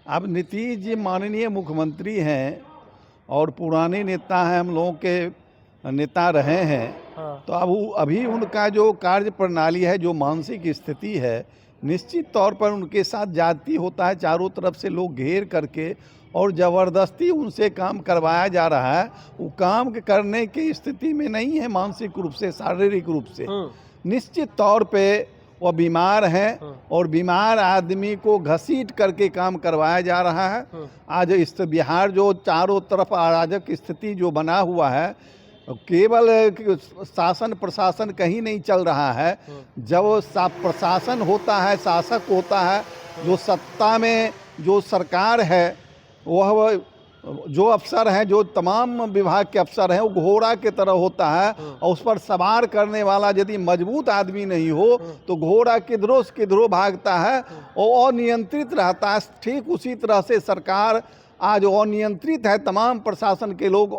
अब नीतीश जी माननीय मुख्यमंत्री हैं और पुराने नेता हैं, हम लोगों के नेता रहे हैं। हाँ। तो अब अभी उनका जो कार्य प्रणाली है, जो मानसिक स्थिति है, निश्चित तौर पर उनके साथ जाति होता है। चारों तरफ से लोग घेर करके और ज़बरदस्ती उनसे काम करवाया जा रहा है। वो काम करने की स्थिति में नहीं है, मानसिक रूप से, शारीरिक रूप से। निश्चित तौर पे वो बीमार हैं और बीमार आदमी को घसीट करके काम करवाया जा रहा है। आज इस बिहार जो चारों तरफ अराजक स्थिति जो बना हुआ है, केवल शासन प्रशासन कहीं नहीं चल रहा है। जब प्रशासन होता है, शासक होता है, जो सत्ता में जो सरकार है, वह जो अफसर हैं, जो तमाम विभाग के अफसर हैं, वो घोड़ा के तरह होता है। और उस पर सवार करने वाला यदि मजबूत आदमी नहीं हो तो घोड़ा किधरों से किधरों भागता है और अनियंत्रित रहता है। ठीक उसी तरह से सरकार आज अनियंत्रित है, तमाम प्रशासन के लोग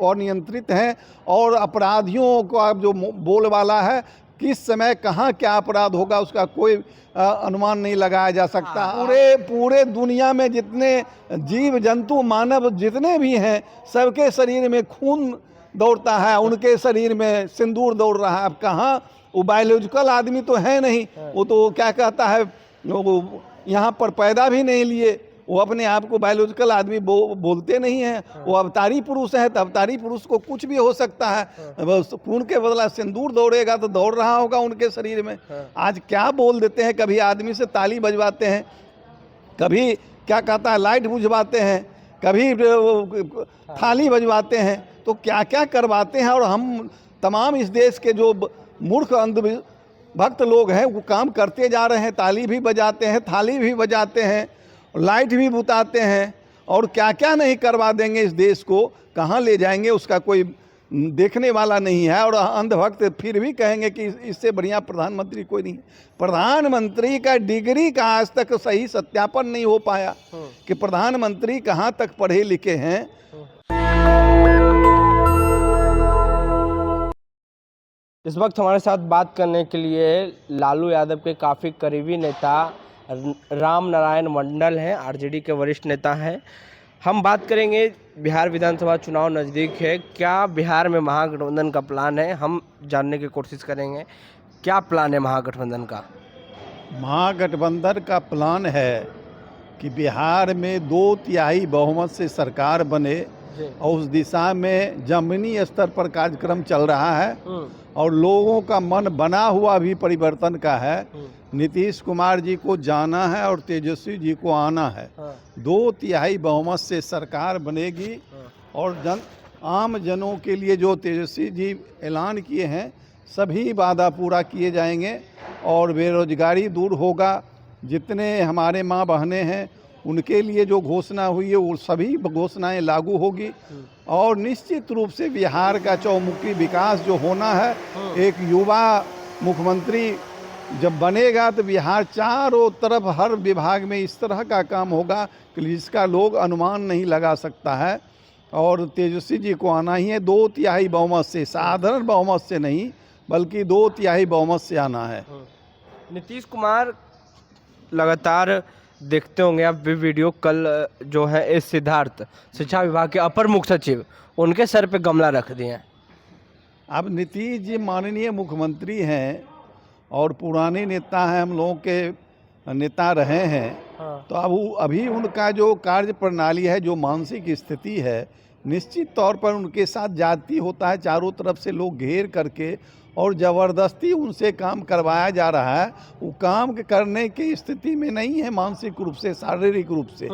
अनियंत्रित हैं और अपराधियों को अब जो बोलबाला है, किस समय कहाँ क्या अपराध होगा उसका कोई अनुमान नहीं लगाया जा सकता। पूरे दुनिया में जितने जीव जंतु मानव जितने भी हैं, सबके शरीर में खून दौड़ता है, उनके शरीर में सिंदूर दौड़ रहा है। अब कहाँ वो बायोलॉजिकल आदमी तो है नहीं, वो तो क्या कहता है, वो यहाँ पर पैदा भी नहीं लिए, वो अपने आप को बायोलॉजिकल आदमी बोलते नहीं हैं। वो अवतारी पुरुष है, तो अवतारी पुरुष को कुछ भी हो सकता है। खून के बदला सिंदूर दौड़ेगा तो दौड़ रहा होगा उनके शरीर में। आज क्या बोल देते हैं, कभी आदमी से ताली बजवाते हैं, कभी क्या कहता है लाइट बुझवाते हैं, कभी थाली बजवाते हैं, तो क्या क्या करवाते हैं। और हम तमाम इस देश के जो मूर्ख अंधभक्त लोग हैं वो काम करते जा रहे हैं। ताली भी बजाते हैं, थाली भी बजाते हैं, लाइट भी बुताते हैं, और क्या क्या नहीं करवा देंगे। इस देश को कहाँ ले जाएंगे उसका कोई देखने वाला नहीं है। और अंधभक्त फिर भी कहेंगे कि इससे बढ़िया प्रधानमंत्री कोई नहीं। प्रधानमंत्री का डिग्री का आज तक सही सत्यापन नहीं हो पाया कि प्रधानमंत्री कहाँ तक पढ़े लिखे हैं। इस वक्त हमारे साथ बात करने के लिए लालू यादव के काफ़ी करीबी नेता राम नारायण मंडल हैं, आरजेडी के वरिष्ठ नेता हैं। हम बात करेंगे, बिहार विधानसभा चुनाव नज़दीक है, क्या बिहार में महागठबंधन का प्लान है, हम जानने की कोशिश करेंगे। क्या प्लान है महागठबंधन का? महागठबंधन का प्लान है कि बिहार में 2/3 बहुमत से सरकार बने और उस दिशा में जमीनी स्तर पर कार्यक्रम चल रहा है और लोगों का मन बना हुआ भी परिवर्तन का है। नीतीश कुमार जी को जाना है और तेजस्वी जी को आना है। 2/3 बहुमत से सरकार बनेगी और आम जनों के लिए जो तेजस्वी जी ऐलान किए हैं सभी वादा पूरा किए जाएंगे और बेरोजगारी दूर होगा। जितने हमारे माँ बहनें हैं उनके लिए जो घोषणा हुई है वो सभी घोषणाएं लागू होगी और निश्चित रूप से बिहार का चौमुखी विकास जो होना है, एक युवा मुख्यमंत्री जब बनेगा तो बिहार चारों तरफ हर विभाग में इस तरह का काम होगा कि जिसका लोग अनुमान नहीं लगा सकता है। और तेजस्वी जी को आना ही है 2/3 बहुमत से, साधारण बहुमत से नहीं बल्कि 2/3 बहुमत से आना है। नीतीश कुमार लगातार देखते होंगे आप भी वीडियो, कल जो है एस सिद्धार्थ शिक्षा विभाग के अपर मुख्य सचिव, उनके सर पे गमला रख दिए हैं। अब नीतीश जी माननीय मुख्यमंत्री हैं और पुराने नेता हैं, हम लोगों के नेता रहे हैं। तो अब अभी उनका जो कार्य प्रणाली है, जो मानसिक स्थिति है, निश्चित तौर पर उनके साथ जाति होता है। चारों तरफ से लोग घेर करके और ज़बरदस्ती उनसे काम करवाया जा रहा है। वो काम करने की स्थिति में नहीं है, मानसिक रूप से, शारीरिक रूप से।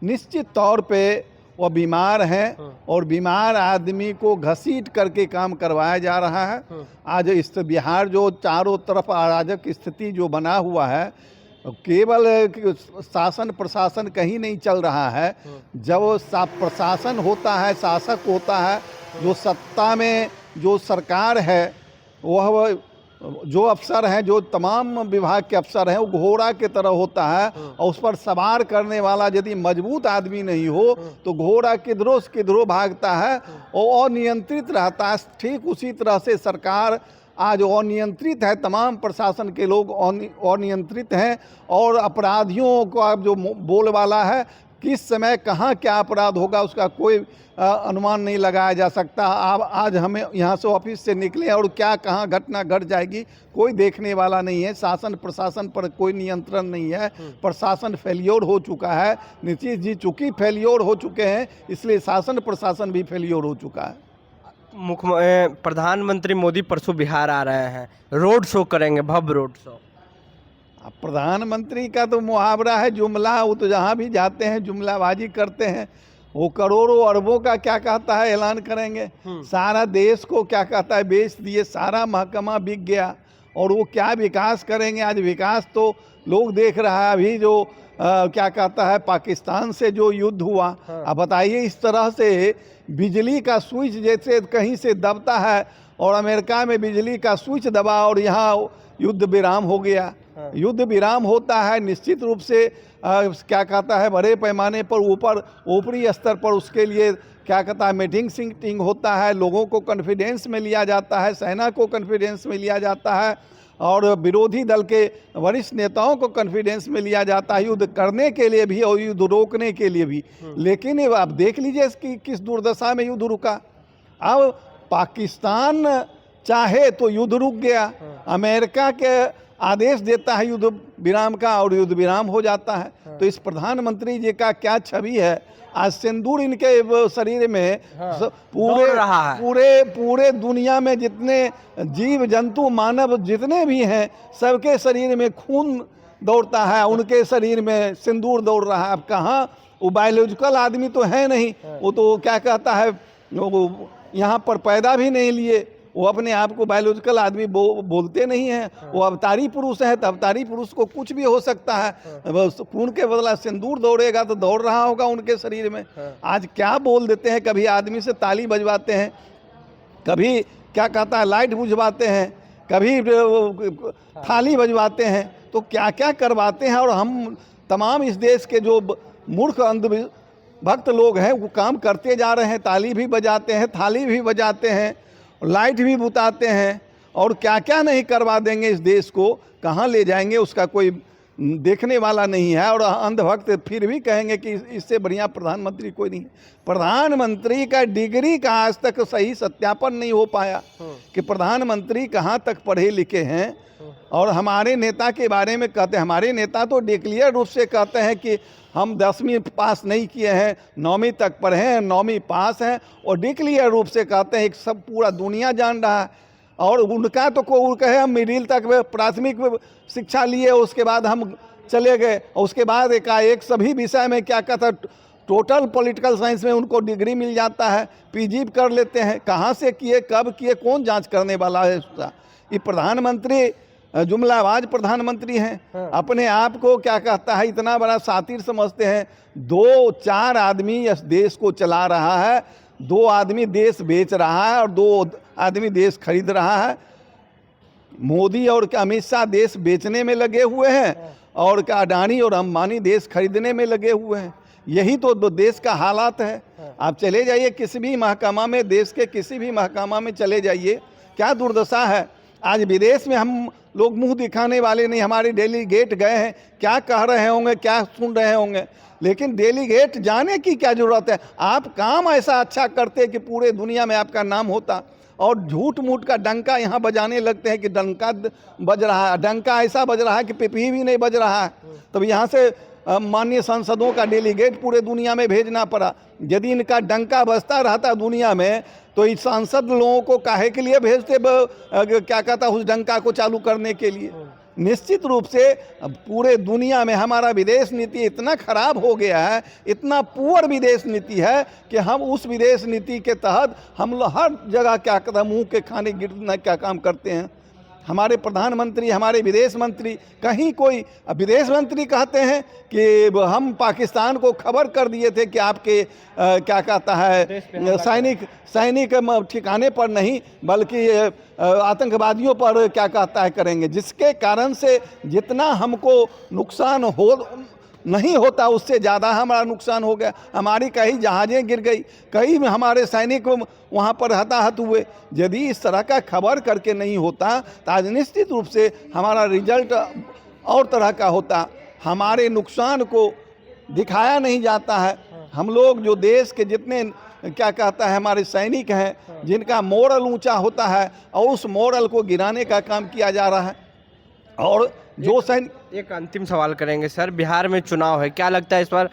निश्चित तौर पे वो बीमार हैं और बीमार आदमी को घसीट करके काम करवाया जा रहा है। आज इस बिहार जो चारों तरफ अराजक स्थिति जो बना हुआ है, केवल शासन प्रशासन कहीं नहीं चल रहा है। जब प्रशासन होता है, शासक होता है, जो सत्ता में जो सरकार है, वह जो अफसर हैं, जो तमाम विभाग के अफसर हैं, वो घोड़ा के तरह होता है और उस पर सवार करने वाला यदि मजबूत आदमी नहीं हो तो घोड़ा किधरों से किधरों भागता है और अनियंत्रित रहता है। ठीक उसी तरह से सरकार आज अनियंत्रित है, तमाम प्रशासन के लोग अनियंत्रित हैं और अपराधियों को अब जो बोलबाला है, किस समय कहाँ क्या अपराध होगा उसका कोई अनुमान नहीं लगाया जा सकता। अब आज हमें यहाँ से ऑफिस से निकले और क्या कहाँ घटना घट जाएगी कोई देखने वाला नहीं है। शासन प्रशासन पर कोई नियंत्रण नहीं है। प्रशासन फेलियोर हो चुका है। नीतीश जी चूंकि फेलियोर हो चुके हैं इसलिए शासन प्रशासन भी फेलियोर हो चुका है। प्रधानमंत्री मोदी परसों बिहार आ रहे हैं, रोड शो करेंगे, भव्य रोड शो। अब प्रधानमंत्री का तो मुहावरा है जुमला, वो तो जहाँ भी जाते हैं जुमलाबाजी करते हैं। वो करोड़ों अरबों का क्या कहता है ऐलान करेंगे, सारा देश को क्या कहता है बेच दिए, सारा महकमा बिक गया और वो क्या विकास करेंगे। आज विकास तो लोग देख रहा है। अभी जो क्या कहता है पाकिस्तान से जो युद्ध हुआ, अब बताइए इस तरह से बिजली का स्विच जैसे कहीं से दबता है और अमेरिका में बिजली का स्विच दबा और यहाँ युद्ध विराम हो गया। युद्ध विराम होता है निश्चित रूप से क्या कहता है बड़े पैमाने पर ऊपरी स्तर पर उसके लिए क्या कहता है मीटिंग सीटिंग होता है, लोगों को कॉन्फिडेंस में लिया जाता है, सेना को कॉन्फिडेंस में लिया जाता है और विरोधी दल के वरिष्ठ नेताओं को कॉन्फिडेंस में लिया जाता है युद्ध करने के लिए भी और युद्ध रोकने के लिए भी। लेकिन अब देख लीजिए इसकी किस दुर्दशा में युद्ध रुका। अब पाकिस्तान चाहे तो युद्ध रुक गया, अमेरिका के आदेश देता है युद्ध विराम का और युद्ध विराम हो जाता है। तो इस प्रधानमंत्री जी का क्या छवि है। आज सिंदूर इनके शरीर में पूरे दुनिया में जितने जीव जंतु मानव जितने भी हैं सबके शरीर में खून दौड़ता है, उनके शरीर में सिंदूर दौड़ रहा है। अब कहाँ वो बायोलॉजिकल आदमी तो है नहीं, वो तो क्या कहता है वो यहाँ पर पैदा भी नहीं लिए, वो अपने आप को बायोलॉजिकल आदमी बोलते नहीं हैं। वो अवतारी पुरुष है तो अवतारी पुरुष को कुछ भी हो सकता है। खून के बदला सिंदूर दौड़ेगा तो दौड़ रहा होगा उनके शरीर में। आज क्या बोल देते हैं, कभी आदमी से ताली बजवाते हैं, कभी क्या कहता है लाइट बुझवाते हैं, कभी थाली बजवाते हैं, तो क्या क्या करवाते हैं। और हम तमाम इस देश के जो मूर्ख अंधभक्त लोग हैं वो काम करते जा रहे हैं। ताली भी बजाते हैं, थाली भी बजाते हैं, लाइट भी बुताते हैं और क्या क्या नहीं करवा देंगे। इस देश को कहाँ ले जाएंगे उसका कोई देखने वाला नहीं है। और अंधभक्त फिर भी कहेंगे कि इससे बढ़िया प्रधानमंत्री कोई नहीं। प्रधानमंत्री का डिग्री का आज तक सही सत्यापन नहीं हो पाया कि प्रधानमंत्री कहाँ तक पढ़े लिखे हैं। और हमारे नेता के बारे में कहते हैं, हमारे नेता तो डिक्लेयर रूप से कहते हैं कि हम 10वीं पास नहीं किए हैं, 9वीं तक पढ़े हैं, 9वीं पास हैं और डिक्लेयर रूप से कहते हैं कि सब पूरा दुनिया जान रहा है। और उनका तो को कहे हम मिडिल तक प्राथमिक शिक्षा लिए, उसके बाद हम चले गए और उसके बाद एकाएक सभी विषय में क्या कहता टोटल पॉलिटिकल साइंस में उनको डिग्री मिल जाता है, पीजी कर लेते हैं। कहाँ से किए, कब किए, कौन जांच करने वाला है उसका। ये प्रधानमंत्री जुमलाबाज प्रधानमंत्री हैं। अपने आप को क्या कहता है इतना बड़ा सातिर समझते हैं। 2-4 आदमी इस देश को चला रहा है, 2 आदमी देश बेच रहा है और 2 आदमी देश खरीद रहा है। मोदी और अमित शाह देश बेचने में लगे हुए हैं और अडानी और अंबानी देश खरीदने में लगे हुए हैं। यही तो देश का हालात है। आप चले जाइए किसी भी महकमा में, देश के किसी भी महकमा में चले जाइए, क्या दुर्दशा है। आज विदेश में हम लोग मुंह दिखाने वाले नहीं, हमारे डेलीगेट गए हैं, क्या कह रहे होंगे, क्या सुन रहे होंगे, लेकिन डेलीगेट जाने की क्या ज़रूरत है। आप काम ऐसा अच्छा करते कि पूरे दुनिया में आपका नाम होता और झूठ मूठ का डंका यहाँ बजाने लगते हैं कि डंका बज रहा है। डंका ऐसा बज रहा है कि पिपही भी नहीं बज रहा है। तब यहाँ से माननीय सांसदों का डेलीगेट पूरे दुनिया में भेजना पड़ा। यदि इनका डंका बजता रहता दुनिया में तो इस सांसद लोगों को काहे के लिए भेजते क्या कहता उस डंका को चालू करने के लिए। निश्चित रूप से पूरे दुनिया में हमारा विदेश नीति इतना खराब हो गया है, इतना पुअर विदेश नीति है कि हम उस विदेश नीति के तहत हम लोग हर जगह क्या कहते हैं मुँह के खाने गिरना क्या काम करते हैं। हमारे प्रधानमंत्री, हमारे विदेश मंत्री, कहीं कोई विदेश मंत्री कहते हैं कि हम पाकिस्तान को खबर कर दिए थे कि आपके क्या कहता है सैनिक ठिकाने पर नहीं बल्कि आतंकवादियों पर क्या कहता है करेंगे, जिसके कारण से जितना हमको नुकसान नहीं होता उससे ज़्यादा हमारा नुकसान हो गया। हमारी कई जहाज़ें गिर गई, कई हमारे सैनिक वहाँ पर हताहत हुए। यदि इस तरह का खबर करके नहीं होता तो आज निश्चित रूप से हमारा रिजल्ट और तरह का होता। हमारे नुकसान को दिखाया नहीं जाता है। हम लोग जो देश के जितने क्या कहता है हमारे सैनिक हैं, जिनका मोरल ऊंचा होता है, और उस मोरल को गिराने का काम किया जा रहा है। और जो सैनिक एक अंतिम सवाल करेंगे सर, बिहार में चुनाव है, क्या लगता है इस बार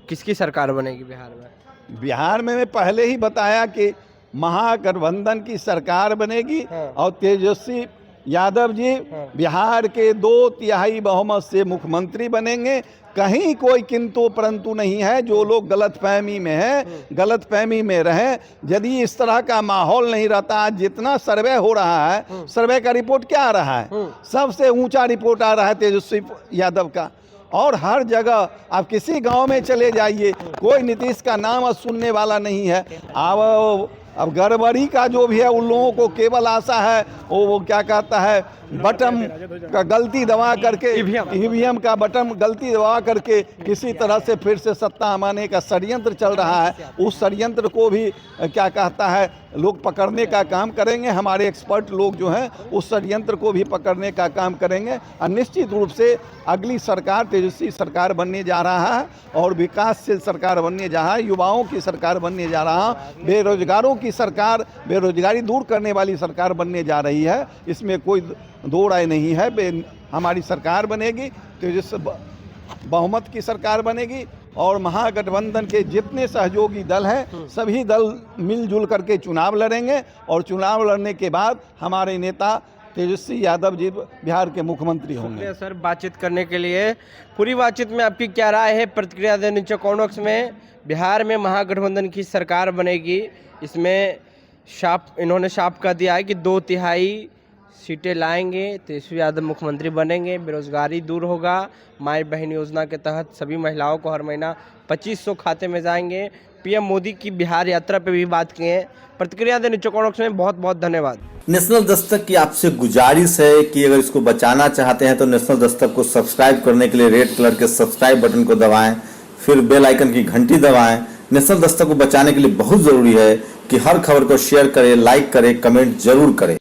किसकी सरकार बनेगी बिहार में? बिहार में मैं पहले ही बताया कि महागठबंधन की सरकार बनेगी और तेजस्वी यादव जी बिहार के 2/3 बहुमत से मुख्यमंत्री बनेंगे। कहीं कोई किंतु परंतु नहीं है। जो लोग गलतफहमी में हैं, गलतफहमी में रहें। यदि इस तरह का माहौल नहीं रहता, आज जितना सर्वे हो रहा है, सर्वे का रिपोर्ट क्या आ रहा है? सबसे ऊंचा रिपोर्ट आ रहा है तेजस्वी यादव का। और हर जगह आप किसी गांव में चले जाइए, कोई नीतीश का नाम सुनने वाला नहीं है। अब गड़बड़ी का जो भी है, उन लोगों को केवल आशा है वो क्या कहता है, बटन का गलती दबा करके, ईवीएम का बटन गलती दबा करके किसी तरह से फिर से सत्ता अमाने का षड्यंत्र चल रहा है। उस षड्यंत्र को भी क्या कहता है लोग पकड़ने का काम करेंगे। हमारे एक्सपर्ट लोग जो हैं उस षड्यंत्र को भी पकड़ने का काम करेंगे। और निश्चित रूप से अगली सरकार तेजस्वी सरकार बनने जा रहा है और विकासशील सरकार बनने जा रहा है, युवाओं की सरकार बनने जा रहा है, बेरोजगारों की सरकार, बेरोजगारी दूर करने वाली सरकार बनने जा रही है। इसमें कोई दो राय नहीं है। हमारी सरकार बनेगी, तेजस्वी बहुमत की सरकार बनेगी और महागठबंधन के जितने सहयोगी दल हैं सभी दल मिलजुल करके चुनाव लड़ेंगे और चुनाव लड़ने के बाद हमारे नेता तेजस्वी यादव जी बिहार के मुख्यमंत्री होंगे। सर, बातचीत करने के लिए। पूरी बातचीत में आपकी क्या राय है? प्रतिक्रिया दें नीचे कमेंट बॉक्स में। बिहार में महागठबंधन की सरकार बनेगी, इसमें इन्होंने साफ कर दिया है कि 2/3 सीटें लाएंगे, तेजस्वी यादव मुख्यमंत्री बनेंगे, बेरोजगारी दूर होगा, माई बहन योजना के तहत सभी महिलाओं को हर महीना 2500 खाते में जाएंगे। पीएम मोदी की बिहार यात्रा पे भी बात की है। प्रतिक्रिया देने कमेंट बॉक्स में। बहुत बहुत धन्यवाद। नेशनल दस्तक की आपसे गुजारिश है कि अगर इसको बचाना चाहते हैं तो नेशनल दस्तक को सब्सक्राइब करने के लिए रेड कलर के सब्सक्राइब बटन को दबाएं, फिर बेल आइकन की घंटी दबाएं। नेशनल दस्तक को बचाने के लिए बहुत जरूरी है कि हर खबर को शेयर करें, लाइक करें, कमेंट जरूर करें।